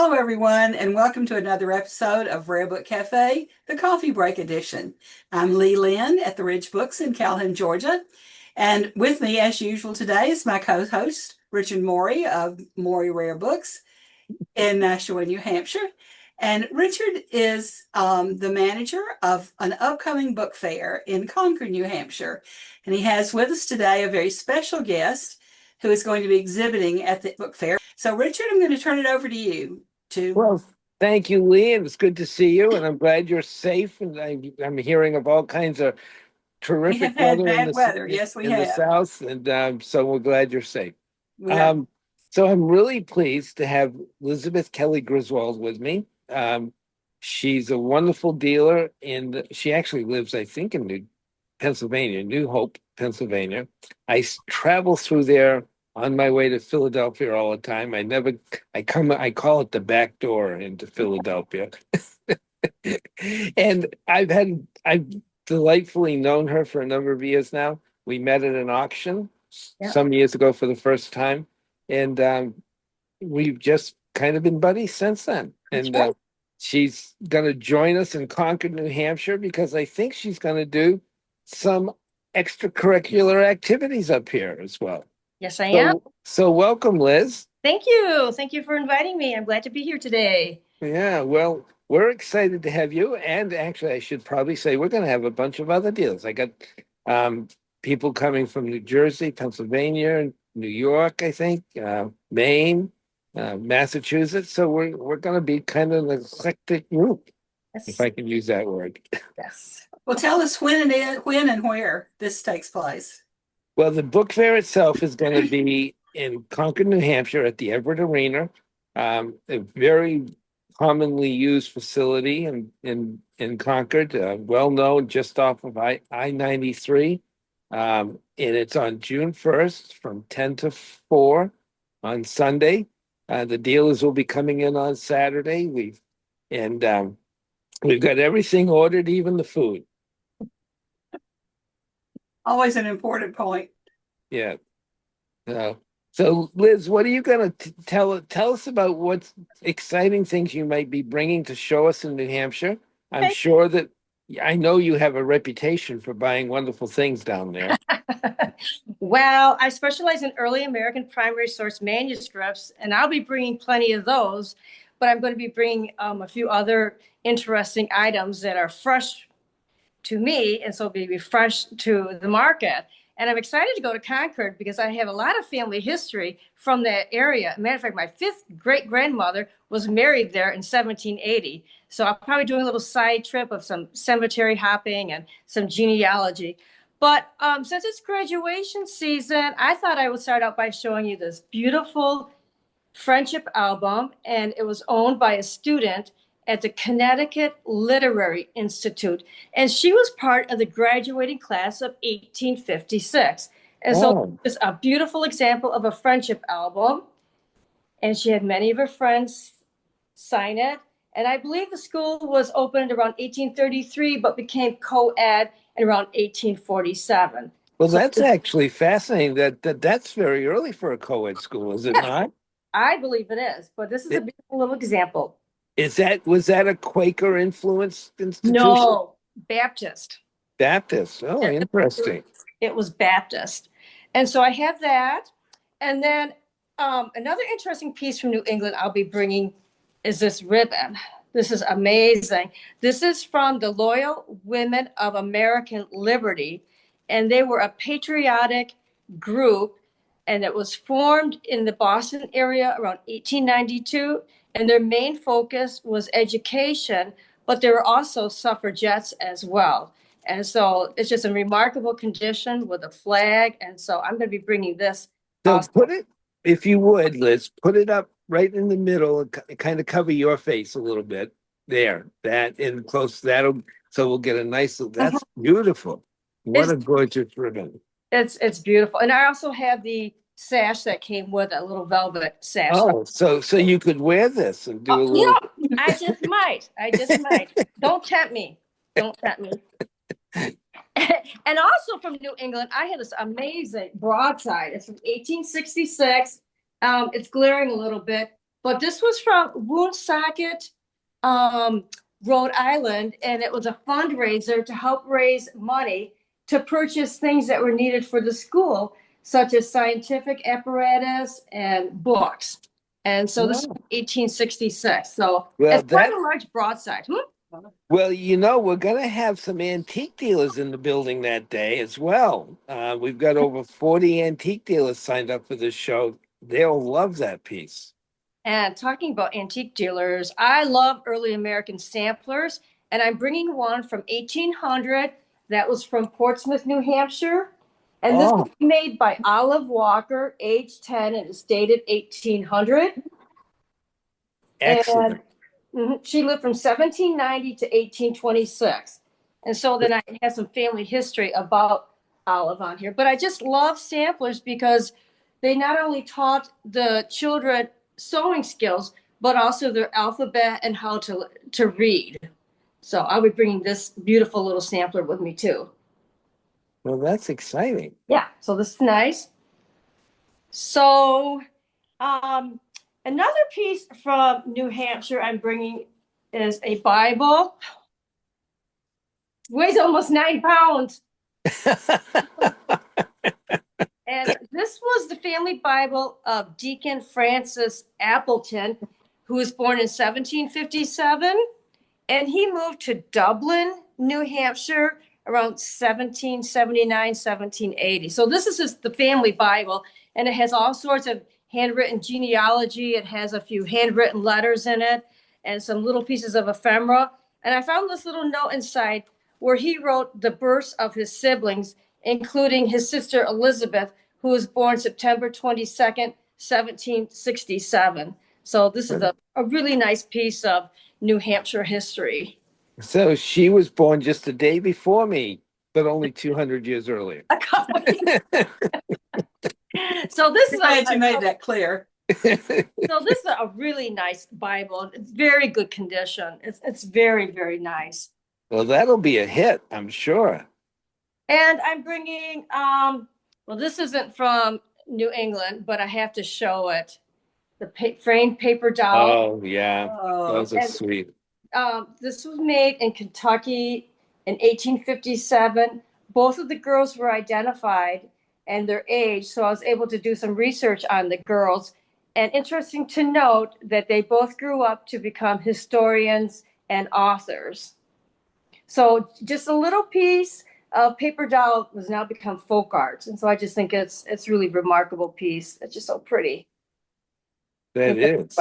Hello, everyone, and welcome to another episode of Rare Book Cafe, the Coffee Break Edition. I'm Lee Linn at the Ridge Books in Calhoun, Georgia. And with me, as usual, today is my co-host, Richard Mori of Mori Rare Books in Nashua, New Hampshire. And Richard is the manager of an upcoming book fair in Concord, New Hampshire. And he has with us today a very special guest who is going to be exhibiting at the book fair. So, Richard, I'm going to turn it over to you to. Well, thank you, Lee. It was good to see you, and I'm glad you're safe. And I'm hearing of all kinds of We terrific have had weather bad weather. Yes, we in the have. South, and so we're glad you're safe. We have. So I'm really pleased to have Elizabeth Kelly-Griswold with me. She's a wonderful dealer, and she actually lives, I think, in New Hope, Pennsylvania. I travel through there on my way to Philadelphia all the time. I call it the back door into Philadelphia. And I've delightfully known her for a number of years now. We met at an auction some years ago for the first time. And we've just kind of been buddies since then. And she's going to join us in Concord, New Hampshire, because I think she's going to do some extracurricular activities up here as well. Yes, I am. So welcome, Liz. Thank you. Thank you for inviting me. I'm glad to be here today. Yeah, well, we're excited to have you. And actually, I should probably say we're going to have a bunch of other deals. I got people coming from New Jersey, Pennsylvania, New York, I think, Maine, Massachusetts. So we're going to be kind of an eclectic group, if I can use that word. Yes. Well, tell us when and where this takes place. Well, the book fair itself is going to be in Concord, New Hampshire at the Everett Arena, a very commonly used facility in Concord, well known just off of I-93. And it's on June 1st from 10 to 4 on Sunday. The dealers will be coming in on Saturday. We've got everything ordered, even the food. Always an important point. Yeah. So, Liz, what are you going to tell us about what exciting things you might be bringing to show us in New Hampshire? I'm sure that I know you have a reputation for buying wonderful things down there. Well, I specialize in early American primary source manuscripts, and I'll be bringing plenty of those, but I'm going to be bringing a few other interesting items that are fresh to me, and so be fresh to the market. And I'm excited to go to Concord because I have a lot of family history from that area. Matter of fact, my fifth great-grandmother was married there in 1780. So I'll probably do a little side trip of some cemetery hopping and some genealogy. But since it's graduation season, I thought I would start out by showing you this beautiful friendship album. And it was owned by a student at the Connecticut Literary Institute. And she was part of the graduating class of 1856. And so it's a beautiful example of a friendship album. And she had many of her friends sign it. And I believe the school was opened around 1833, but became co-ed in around 1847. Well, that's actually fascinating. That's very early for a co-ed school, is it not? I believe it is. But this is a beautiful little example. Was that a Quaker influenced institution? No, Baptist. Baptist. Oh, interesting. It was Baptist. And so I have that. And then another interesting piece from New England I'll be bringing is this ribbon. This is amazing. This is from the Loyal Women of American Liberty. And they were a patriotic group. And it was formed in the Boston area around 1892. And their main focus was education, but they were also suffragettes as well. And so it's just a remarkable condition with a flag. And so I'm going to be bringing this. So put it, if you would, Liz, put it up right in the middle and kind of cover your face a little bit there. That in close, so we'll get a nice, that's beautiful. What a gorgeous ribbon. It's beautiful. And I also have the sash that came with a little velvet sash. Oh, so you could wear this and do a little. Yeah, I just might. Don't tempt me. And also from New England, I had this amazing broadside. It's from 1866. It's glaring a little bit, but this was from Woonsocket, Rhode Island, and it was a fundraiser to help raise money to purchase things that were needed for the school, such as scientific apparatus and books. And so this is 1866. So Well, it's quite a large broadside. well, we're going to have some antique dealers in the building that day as well. We've got over 40 antique dealers signed up for this show. They'll love that piece. And talking about antique dealers, I love early American samplers, and I'm bringing one from 1800 that was from Portsmouth, New Hampshire. And this was made by Olive Walker, age 10, and it's dated 1800. Excellent. And she lived from 1790 to 1826. And so then I have some family history about Olive on here. But I just love samplers because they not only taught the children sewing skills, but also their alphabet and how to read. So I'll be bringing this beautiful little sampler with me too. Well, that's exciting. Yeah, so this is nice. So another piece from New Hampshire I'm bringing is a Bible. Weighs almost 9 pounds. And this was the family Bible of Deacon Francis Appleton, who was born in 1757. And he moved to Dublin, New Hampshire around 1779, 1780. So this is just the family Bible, and it has all sorts of handwritten genealogy. It has a few handwritten letters in it and some little pieces of ephemera. And I found this little note inside where he wrote the births of his siblings, including his sister Elizabeth, who was born September 22nd, 1767. So this is a really nice piece of New Hampshire history. So she was born just a day before me, but only 200 years earlier. So this is glad you made that clear. So this is a really nice Bible. It's very good condition. It's very, very nice. Well, that'll be a hit, I'm sure. And I'm bringing, well, this isn't from New England, but I have to show it. The framed paper doll. Oh, yeah. Those are sweet. This was made in Kentucky in 1857. Both of the girls were identified and their age, so I was able to do some research on the girls. And interesting to note that they both grew up to become historians and authors. So just a little piece of paper doll has now become folk art. And so I just think it's really remarkable piece. It's just so pretty. That is.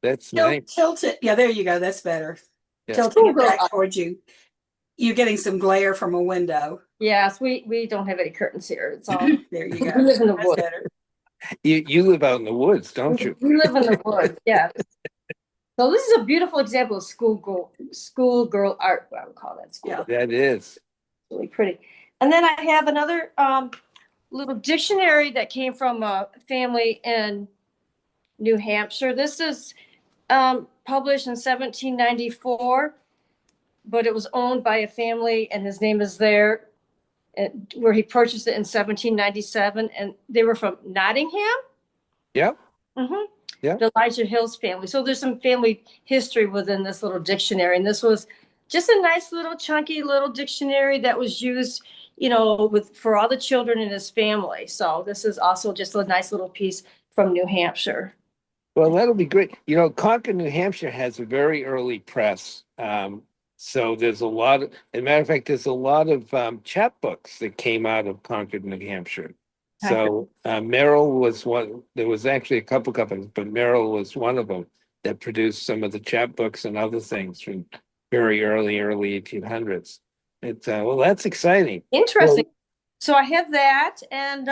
That's nice. Tilt it. Yeah, there you go. That's better. Yeah. Tilting it back towards you. You're getting some glare from a window. Yes, we don't have any curtains here. It's all there you go. We live in the That's woods. better. You live out in the woods, don't you? We live in the woods, yeah. So this is a beautiful example of schoolgirl art, what I would call that. Yeah. That is. Really pretty. And then I have another little dictionary that came from a family in New Hampshire. This is published in 1794, but it was owned by a family, and his name is there, where he purchased it in 1797, and they were from Nottingham. Yep. Mm-hmm. Yeah. The Elijah Hills family. So there's some family history within this little dictionary, and this was just a nice little chunky little dictionary that was used, for all the children in his family. So this is also just a nice little piece from New Hampshire. Well, that'll be great. Concord, New Hampshire has a very early press. So there's a lot of, as a matter of fact, there's a lot of chapbooks that came out of Concord, New Hampshire. So Merrill was one. There was actually a couple companies, but Merrill was one of them that produced some of the chapbooks and other things from very early 1800s. Well, that's exciting. Interesting. So I have that. And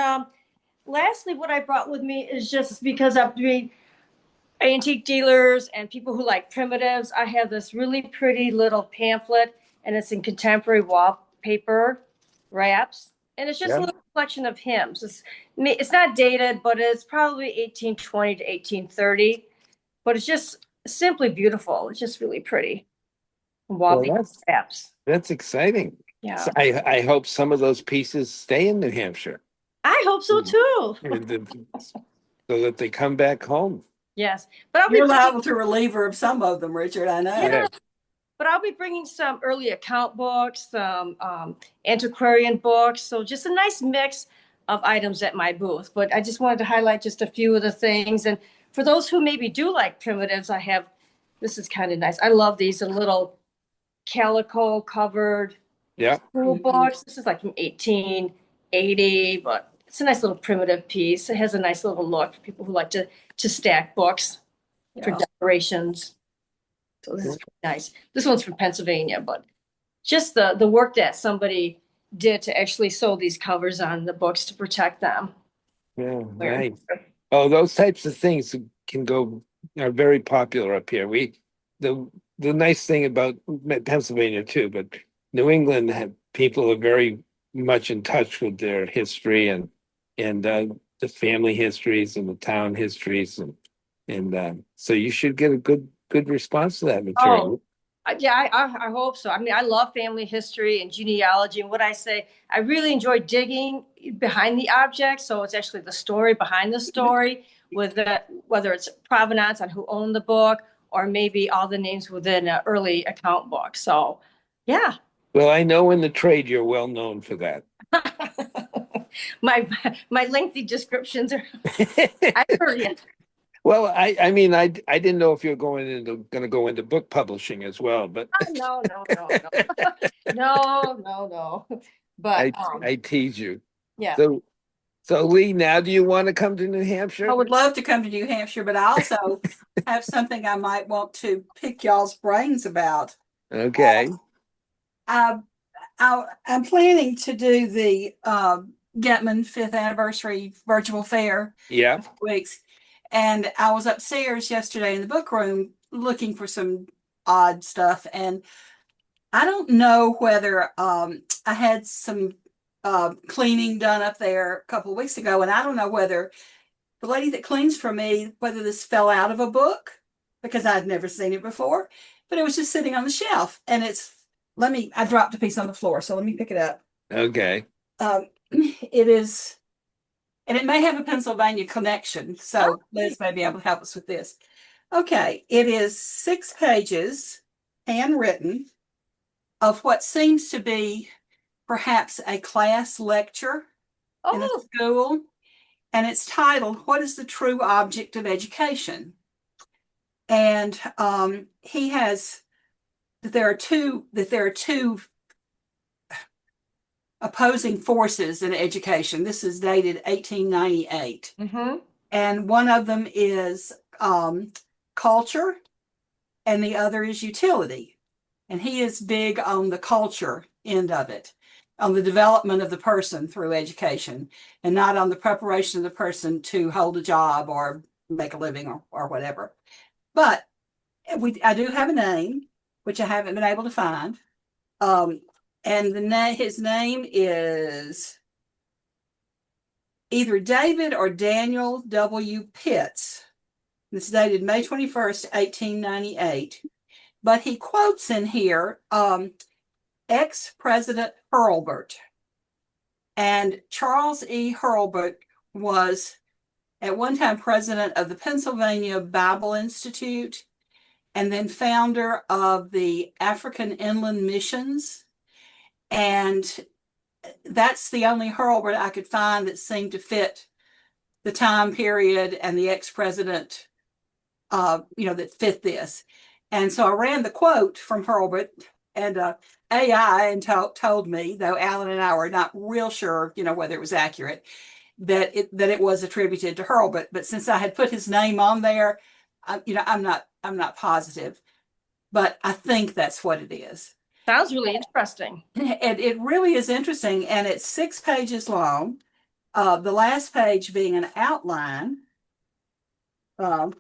lastly, what I brought with me is just because I'm doing antique dealers and people who like primitives, I have this really pretty little pamphlet, and it's in contemporary wallpaper wraps. And it's just a little collection of hymns. It's not dated, but it's probably 1820 to 1830. But it's just simply beautiful. It's just really pretty. Wraps. That's exciting. Yeah. So I hope some of those pieces stay in New Hampshire. I hope so too. So that they come back home. Yes, but I'll be You're bringing, liable to reliever of some of them, Richard, I know. yeah, but I'll be bringing some early account books, some antiquarian books. So just a nice mix of items at my booth. But I just wanted to highlight just a few of the things. And for those who maybe do like primitives, I have, this is kind of nice. I love these, a little calico covered Yeah. school books. This is like from 1880, but it's a nice little primitive piece. It has a nice little look for people who like to stack books for Yeah. decorations. So this is pretty nice. This one's from Pennsylvania, but just the work that somebody did to actually sew these covers on the books to protect them. Yeah, nice. Oh, those types of things are very popular up here. The nice thing about Pennsylvania too, but New England people are very much in touch with their history and the family histories and the town histories and so you should get a good response to that material. Yeah, I hope so. I mean, I love family history and genealogy. And what I say, I really enjoy digging behind the object. So it's actually the story behind the story, with whether it's provenance on who owned the book or maybe all the names within an early account book. So, yeah. Well, I know in the trade you're well known for that. my lengthy descriptions are. I heard you. Well, I mean, I didn't know if you're going to go into book publishing as well, but No. No. But I tease you. yeah. So Lee, now do you want to come to New Hampshire? I would love to come to New Hampshire, but I also have something I might want to pick y'all's brains about. Okay. I'm planning to do the Getman 5th anniversary virtual fair. Yeah. Weeks. And I was upstairs yesterday in the book room looking for some odd stuff. And I don't know whether I had some cleaning done up there a couple of weeks ago. And I don't know whether the lady that cleans for me, whether this fell out of a book, because I'd never seen it before, but it was just sitting on the shelf. And I dropped a piece on the floor, so let me pick it up. Okay. It is, and it may have a Pennsylvania connection, so Liz may be able to help us with this. Okay, it is 6 pages, handwritten, of what seems to be perhaps a class lecture in a school, and it's titled, "What is the True Object of Education?" And he has that there are two opposing forces in education. This is dated 1898. Mm-hmm. And one of them is culture and the other is utility. And he is big on the culture end of it, on the development of the person through education, and not on the preparation of the person to hold a job or make a living or whatever. But I do have a name, which I haven't been able to find. And his name is either David or Daniel W. Pitts. It's dated May 21st, 1898. But he quotes in here ex-President Hurlburt. And Charles E. Hurlburt was at one time president of the Pennsylvania Bible Institute and then founder of the African Inland Missions. And that's the only Hurlburt I could find that seemed to fit the time period and the ex-president, that fit this. And so I ran the quote from Hurlburt, and AI told me, though Alan and I were not real sure, whether it was accurate, that it was attributed to Hurlburt. But since I had put his name on there, I'm not positive, but I think that's what it is. Sounds really interesting. And it really is interesting, and it's 6 pages long. The last page being an outline of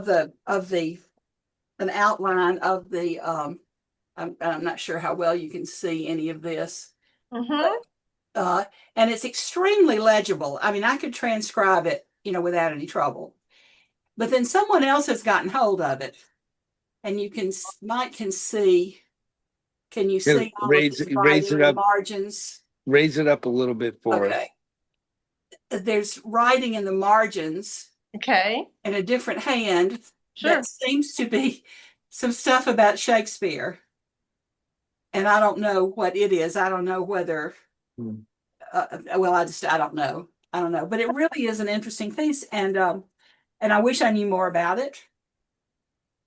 the I'm not sure how well you can see any of this. Mm-hmm. But, and it's extremely legible. I mean, I could transcribe it, without any trouble. But then someone else has gotten hold of it, and you can see. Can you see all raise of the it writing up, margins? Raise it up a little bit for us. There's writing in the margins Okay. in a different hand Sure. that seems to be some stuff about Shakespeare. And I don't know what it is. I don't know whether, well, I don't know. I don't know. But it really is an interesting piece. And I wish I knew more about it.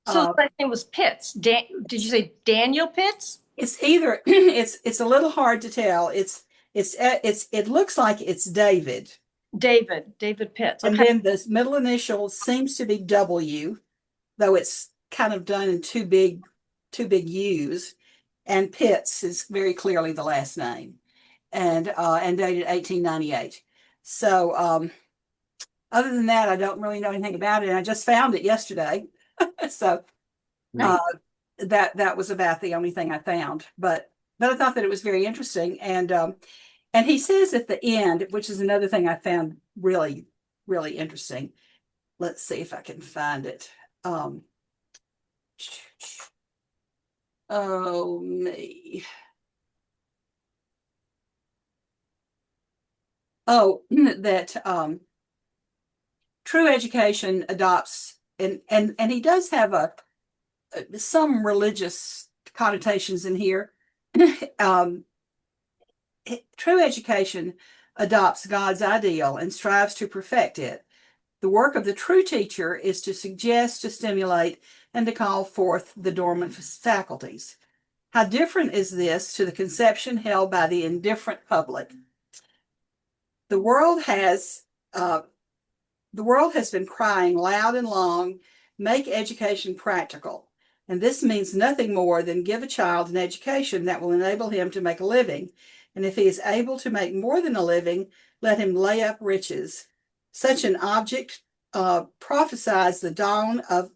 So the last name was Pitts. Did you say Daniel Pitts? It's either it's a little hard to tell. It looks like it's David. David Pitts. Okay. And then the middle initial seems to be W, though it's kind of done in two big U's. And Pitts is very clearly the last name, and dated 1898. So other than that, I don't really know anything about it. And I just found it yesterday, so that was about the only thing I found. But I thought that it was very interesting, and he says at the end, which is another thing I found really, really interesting. Let's see if I can find it. Oh, me. Oh, that true education adopts, and he does have some religious connotations in here. True education adopts God's ideal and strives to perfect it. The work of the true teacher is to suggest, to stimulate, and to call forth the dormant faculties. How different is this to the conception held by the indifferent public? The world has been crying loud and long, make education practical. And this means nothing more than give a child an education that will enable him to make a living. And if he is able to make more than a living, let him lay up riches. Such an object prophesies the dawn of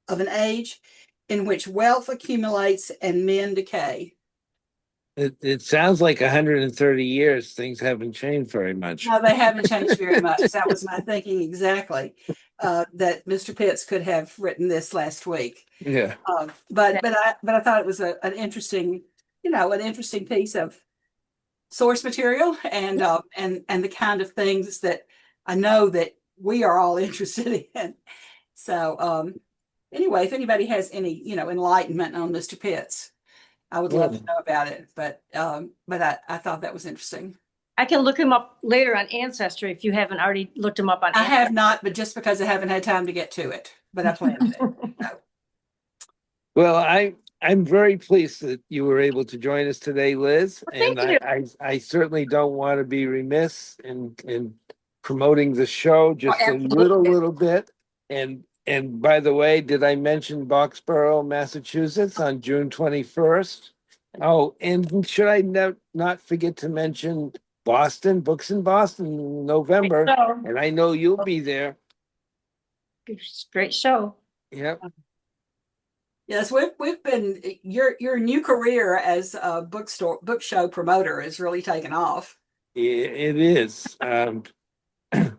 an age in which wealth accumulates and men decay. It sounds like 130 years, things haven't changed very much. No, they haven't changed very much. That was my thinking exactly, that Mr. Pitts could have written this last week. Yeah. But I thought it was an interesting, an interesting piece of source material, and the kind of things that I know that we are all interested in. So anyway, if anybody has any, enlightenment on Mr. Pitts, I would love to know about it. But I thought that was interesting. I can look him up later on Ancestry if you haven't already looked him up on I have not, but just because I haven't had time to get to it. But I plan to. So. Well, I'm very pleased that you were able to join us today, Liz. Well, thank you. I certainly don't want to be remiss in promoting the show just a little bit. And by the way, did I mention Boxborough, Massachusetts on June 21st? Oh, and should I not forget to mention Boston, Books in Boston in November? And I know you'll be there. Great show. Yep. Yes, we've been your new career as a book show promoter has really taken off. It is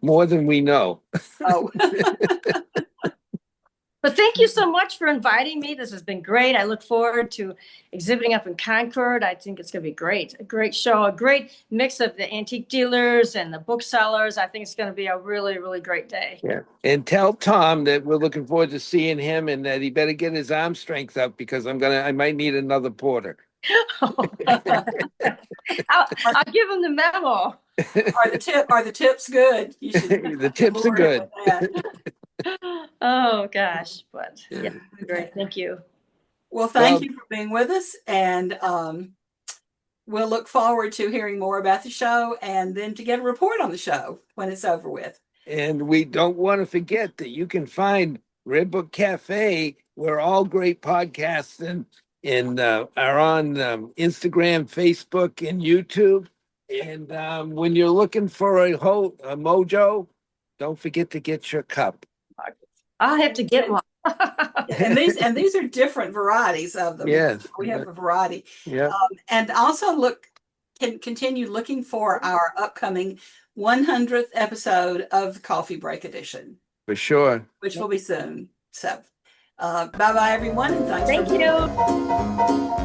more than we know. Oh. But thank you so much for inviting me. This has been great. I look forward to exhibiting up in Concord. I think it's going to be great. A great show, a great mix of the antique dealers and the booksellers. I think it's going to be a really, really great day. Yeah. And tell Tom that we're looking forward to seeing him and that he better get his arm strength up because I might need another porter. I'll give him the memo. Are the tips good? You should the tips are good. Oh gosh, but yeah, great. Thank you. Well, thank you for being with us, and we'll look forward to hearing more about the show and then to get a report on the show when it's over with. And we don't want to forget that you can find Red Book Cafe, where all great podcasts are on Instagram, Facebook, and YouTube. And when you're looking for a mojo, don't forget to get your cup. I'll have to get one. and these are different varieties of them. Yes, we have a variety. Yeah, and also continue looking for our upcoming 100th episode of the Coffee Break Edition. For sure. Which will be soon. So, bye bye everyone, and thanks. Thank you.